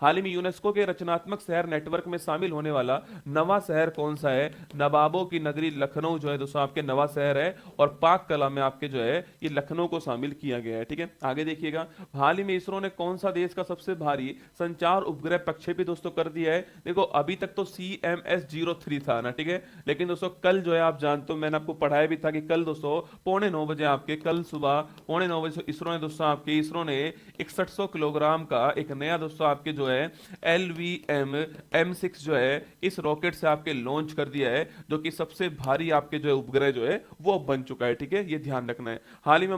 हाल ही में यूनेस्को के रचनात्मक शहर नेटवर्क में शामिल होने वाला नवा शहर कौन सा है? नवाबों की नगरी लखनऊ जो है दोस्तों आपके नवा शहर है, और पाक कला में आपके जो है ये लखनऊ को शामिल किया गया है। ठीक है, आगे देखिएगा। हाल ही में इसरो ने कौन सा देश का सबसे भारी संचार उपग्रह प्रक्षेपित दोस्तों कर दिया है? देखो अभी तक तो CMS-03 था ना, ठीक है, लेकिन दोस्तों कल जो है आप जानते हो, मैंने आपको पढ़ाया भी था कि कल दोस्तों पौने 9 बजे आपके, कल सुबह पौने 9 बजे इसरो ने दोस्तों आपके, इसरो ने 6100 किलोग्राम का एक नया दोस्तों आपके जो है LVM-M6 जो है इस रॉकेट से आपके लॉन्च कर दिया है, जो कि सबसे भारी आपके जो है उपग्रह जो है वो बन चुका है। ठीक है, ये ध्यान रखना है। हाल ही में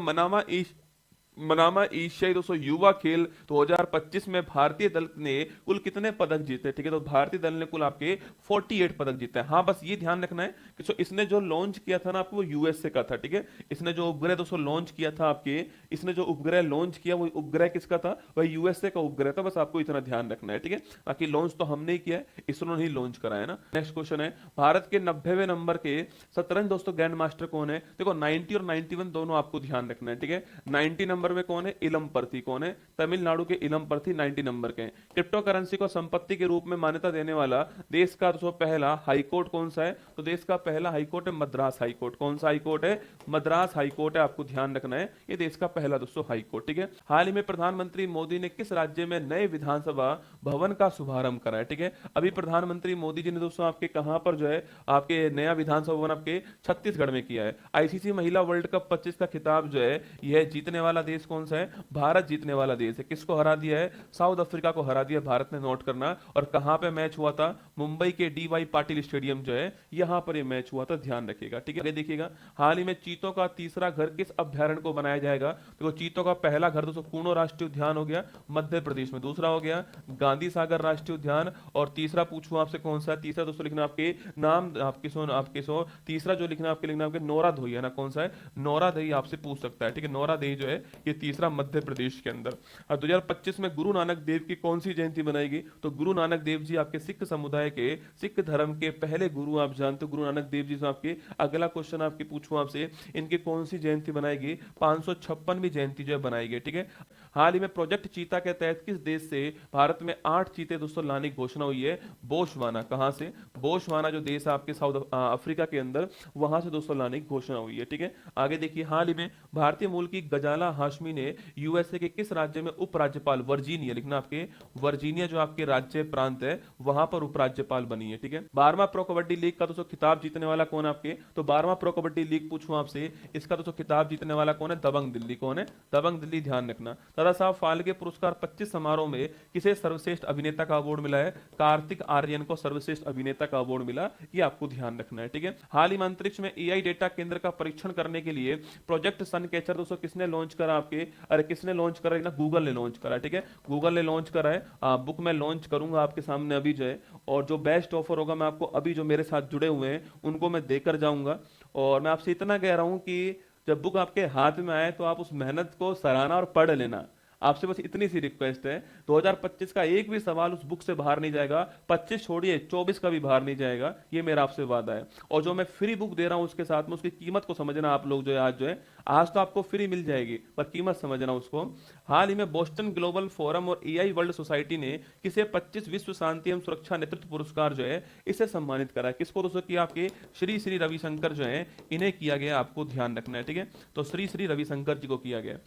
मनामा एशियाई दोस्तों युवा खेल 2025 में भारतीय दल ने कुल कितने पदक जीते? ठीक है, तो भारतीय दल ने कुल आपके 48 पदक जीते हैं। हाँ, बस ये ध्यान रखना है कि इसने जो लॉन्च किया था ना आपको, वो यूएसए का था। ठीक है, इसने जो उपग्रह दोस्तों लॉन्च किया था आपके, इसने जो उपग्रह लॉन्च किया वो उपग्रह किसका था? वह यूएसए का उपग्रह था। बस आपको इतना ध्यान रखना है। ठीक है, बाकी लॉन्च तो हमने ही किया है, इसरो ने ही लॉन्च करा है ना। नेक्स्ट क्वेश्चन है, भारत के 90वें नंबर के शतरंज दोस्तों ग्रैंड मास्टर कौन है? देखो 90 और 91 दोनों आपको ध्यान रखना है। ठीक है, 90 नंबर में कौन है? इलमपर्ती। कौन है? तमिलनाडु के इलमपर्ती 90 नंबर के। क्रिप्टो करेंसी को संपत्ति के रूप में मान्यता देने वाला देश का दोस्तों पहला हाईकोर्ट कौन सा है? तो देश का पहला हाईकोर्ट है मद्रास हाईकोर्ट। कौन सा हाईकोर्ट है? मद्रास हाईकोर्ट है, आपको ध्यान रखना है, ये देश का पहला दोस्तों हाईकोर्ट। ठीक है, हाल ही में प्रधानमंत्री मोदी ने किस राज्य में नए विधानसभा भवन का शुभारंभ करा है? ठीक है, अभी प्रधानमंत्री मोदी जी ने दोस्तों आपके कहां पर जो है आपके नया विधानसभा भवन आपके छत्तीसगढ़ में किया है। आईसीसी महिला वर्ल्ड कप 25 का खिताब जो है यह जीतने वाला देश कौन सा है? भारत जीतने वाला देश है। किसको हरा दिया है? साउथ अफ्रीका को हरा दिया भारत ने, नोट करना। और कहां पे मैच हुआ था? मुंबई के DY पाटिल स्टेडियम जो है यहां पर ये मैच हुआ था, ध्यान रखिएगा। ठीक है, आगे देखिएगा। हाल ही में चीतों का तीसरा घर किस अभ्यारण्य को बनाया जाएगा? देखो चीतों का पहला घर दोस्तों कूनो राष्ट्रीय उद्यान हो गया मध्य प्रदेश में, दूसरा हो गया गांधी सागर राष्ट्रीय उद्यान, और तीसरा पूछूं आपसे कौन सा? तीसरा दोस्तों लिखना आपके नाम आपके सो तीसरा जो लिखना आपके लिखना आपके नौरा दही है ना, कौन सा है? नौरा दही आपसे पूछ सकता है। ठीक है, नौरा दही जो है ये तीसरा मध्य प्रदेश के अंदर। और 2025 में गुरु नानक देव की कौन सी जयंती बनाएगी? तो गुरु नानक देव जी आपके सिख समुदाय के, सिख धर्म के पहले गुरु, आप जानते हो गुरु नानक देव जी। आपके अगला क्वेश्चन आपके पूछूं आपसे, इनकी कौन सी जयंती बनाएगी? 556वीं जयंती जो है बनाएगी। ठीक है, हाल ही में प्रोजेक्ट चीता के तहत किस देश से भारत में 8 चीते दोस्तों लाने की घोषणा हुई है? बोशवाना। कहां से? बोशवाना जो देश है आपके साउथ अफ्रीका के अंदर, वहां से दोस्तों लाने की घोषणा हुई है। ठीक है, आगे देखिए। हाल ही में भारतीय मूल की गजाला हाशमी ने यूएसए के किस राज्य में उपराज्यपाल, वर्जीनिया लिखना आपके, वर्जीनिया जो आपके राज्य प्रांत है वहां पर उपराज्यपाल बनी है। ठीक है, 12वां प्रो कबड्डी लीग का दोस्तों खिताब जीतने वाला कौन है आपके? तो 12वां प्रो कबड्डी लीग पूछूं आपसे, इसका दोस्तों खिताब जीतने वाला कौन है? दबंग दिल्ली। कौन है? दबंग दिल्ली, ध्यान रखना। दादा साहब फाल्के पुरस्कार 25 समारोह में किसे सर्वश्रेष्ठ अभिनेता का अवार्ड मिला है? कार्तिक आर्यन को सर्वश्रेष्ठ अभिनेता का अवार्ड मिला, ये आपको ध्यान रखना है। ठीक है, हाल ही में अंतरिक्ष में AI डेटा केंद्र का परीक्षण करने के लिए प्रोजेक्ट सन कैचर दोस्तों किसने लॉन्च करा आपके? अरे किसने लॉन्च करा ना, गूगल ने लॉन्च करा। ठीक है, गूगल ने लॉन्च करा है। बुक मैं लॉन्च करूंगा आपके सामने अभी जो है, और जो बेस्ट ऑफर होगा मैं आपको अभी जो मेरे साथ जुड़े हुए हैं उनको मैं देकर जाऊंगा। और मैं आपसे इतना कह रहा हूं कि जब बुक आपके हाथ में आए तो आप उस मेहनत को सराहना और पढ़ लेना। आपसे बस इतनी सी रिक्वेस्ट है। 2025 का एक भी सवाल उस बुक से बाहर नहीं जाएगा, 25 छोड़िए 24 का भी बाहर नहीं जाएगा, ये मेरा आपसे वादा है। और जो मैं फ्री बुक दे रहा हूं उसके साथ में उसकी कीमत को समझना आप लोग जो है, आज तो आपको फ्री मिल जाएगी पर कीमत समझना उसको। हाल ही में बोस्टन ग्लोबल फोरम और AI वर्ल्ड सोसाइटी ने किसे 25 विश्व शांति एवं सुरक्षा नेतृत्व पुरस्कार जो है इसे सम्मानित करा है? किसको दोस्तों? कि आपके श्री श्री रविशंकर जो है इन्हें किया गया, आपको ध्यान रखना है। ठीक है, तो श्री श्री रविशंकर जी को किया गया।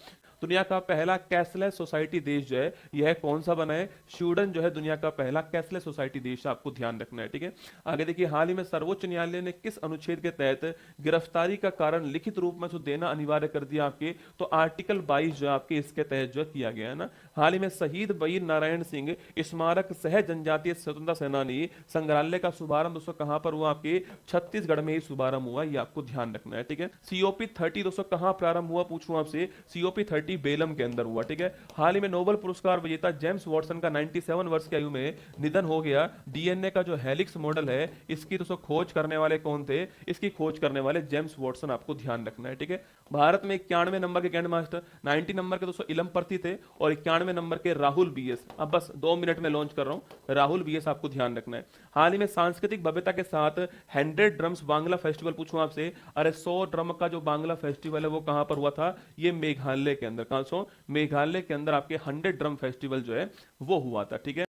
दुनिया का पहला कैशलेस सोसाइटी देश जो है यह कौन सा बना है? स्वीडन जो है दुनिया का पहला कैशलेस सोसाइटी देश है, आपको ध्यान रखना है। ठीक है, आगे देखिए। हाल ही में सर्वोच्च न्यायालय ने किस अनुच्छेद के तहत गिरफ्तारी का कारण लिखित रूप में देना अनिवार्य कर दिया आपके? तो आर्टिकल 22 जो आपके इसके तहत जो किया गया है ना। हाल ही में शहीद वीर नारायण सिंह स्मारक सह जनजातीय स्वतंत्रता सेनानी संग्रहालय का शुभारंभ दोस्तों कहां पर हुआ? आपके छत्तीसगढ़ में ही शुभारंभ हुआ, ये आपको ध्यान रखना है। ठीक है, COP30 दोस्तों कहां प्रारंभ हुआ पूछूं आपसे? COP30 बेलम के अंदर हुआ। ठीक है, हाल ही में नोबेल पुरस्कार विजेता जेम्स वॉटसन का 97 वर्ष की आयु में निधन हो गया। DNA का जो हेलिक्स मॉडल है इसकी दोस्तों खोज करने वाले कौन थे? इसकी खोज करने वाले जेम्स वॉटसन, आपको ध्यान रखना है। ठीक है, भारत में 91 नंबर के ग्रैंड मास्टर 90 नंबर के दोस्तों इलमपर्ती थे, और 91 नंबर के राहुल BS। अब बस 2 मिनट में लॉन्च कर रहा हूं, राहुल BS आपको ध्यान रखना है। हाल ही में सांस्कृतिक भव्यता के साथ 100 ड्रम्स बांग्ला फेस्टिवल पूछूं आपसे, अरे 100 ड्रम का जो बांग्ला फेस्टिवल है वो कहां पर हुआ था? ये मेघालय के अंदर। कहां? मेघालय के अंदर आपके 100 ड्रम फेस्टिवल जो है वो हुआ था। ठीक है।